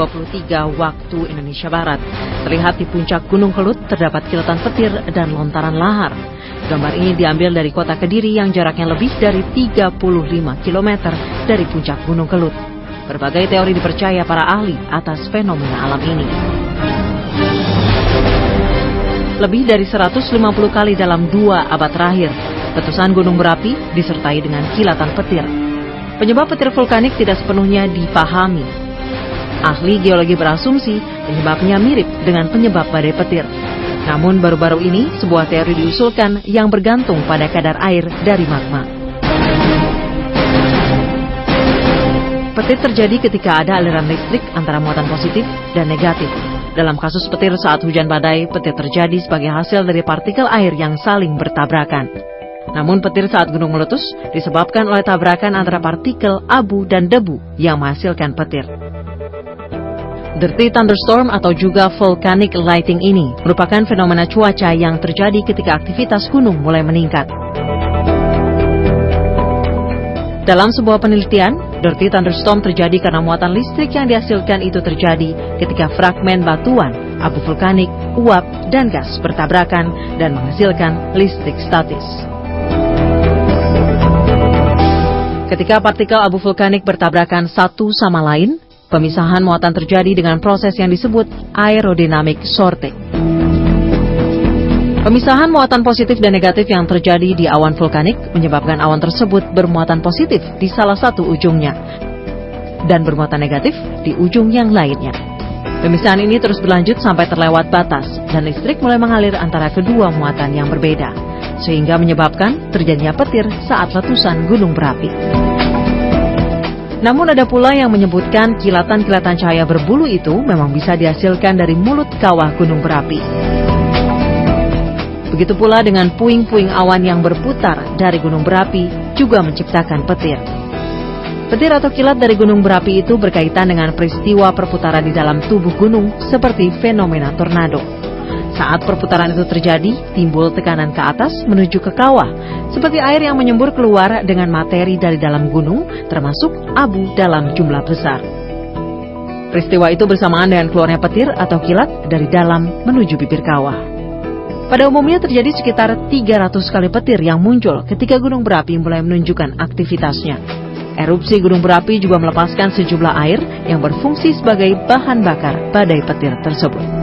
23 waktu Indonesia Barat. Terlihat di puncak Gunung Kelut terdapat kilatan petir dan lontaran lahar. Gambar ini diambil dari kota Kediri yang jaraknya lebih dari 35 km dari puncak Gunung Kelut. Berbagai teori dipercaya para ahli atas fenomena alam ini. Lebih dari 150 kali dalam 2 abad terakhir, letusan gunung berapi disertai dengan kilatan petir. Penyebab petir vulkanik tidak sepenuhnya dipahami. Ahli geologi berasumsi penyebabnya mirip dengan penyebab badai petir. Namun baru-baru ini sebuah teori diusulkan yang bergantung pada kadar air dari magma. Petir terjadi ketika ada aliran listrik antara muatan positif dan negatif. Dalam kasus petir saat hujan badai, petir terjadi sebagai hasil dari partikel air yang saling bertabrakan. Namun petir saat gunung meletus disebabkan oleh tabrakan antara partikel abu dan debu yang menghasilkan petir. Dirty thunderstorm atau juga volcanic lighting ini merupakan fenomena cuaca yang terjadi ketika aktivitas gunung mulai meningkat. Dalam sebuah penelitian, dirty thunderstorm terjadi karena muatan listrik yang dihasilkan itu terjadi ketika fragmen batuan, abu vulkanik, uap, dan gas bertabrakan dan menghasilkan listrik statis. Ketika partikel abu vulkanik bertabrakan satu sama lain, pemisahan muatan terjadi dengan proses yang disebut aerodinamik sorting. Pemisahan muatan positif dan negatif yang terjadi di awan vulkanik menyebabkan awan tersebut bermuatan positif di salah satu ujungnya dan bermuatan negatif di ujung yang lainnya. Pemisahan ini terus berlanjut sampai terlewat batas dan listrik mulai mengalir antara kedua muatan yang berbeda, sehingga menyebabkan terjadinya petir saat letusan gunung berapi. Namun ada pula yang menyebutkan kilatan-kilatan cahaya berbulu itu memang bisa dihasilkan dari mulut kawah gunung berapi. Begitu pula dengan puing-puing awan yang berputar dari gunung berapi juga menciptakan petir. Petir atau kilat dari gunung berapi itu berkaitan dengan peristiwa perputaran di dalam tubuh gunung seperti fenomena tornado. Saat perputaran itu terjadi, timbul tekanan ke atas menuju ke kawah, seperti air yang menyembur keluar dengan materi dari dalam gunung, termasuk abu dalam jumlah besar. Peristiwa itu bersamaan dengan keluarnya petir atau kilat dari dalam menuju bibir kawah. Pada umumnya terjadi sekitar 300 kali petir yang muncul ketika gunung berapi mulai menunjukkan aktivitasnya. Erupsi gunung berapi juga melepaskan sejumlah air yang berfungsi sebagai bahan bakar badai petir tersebut.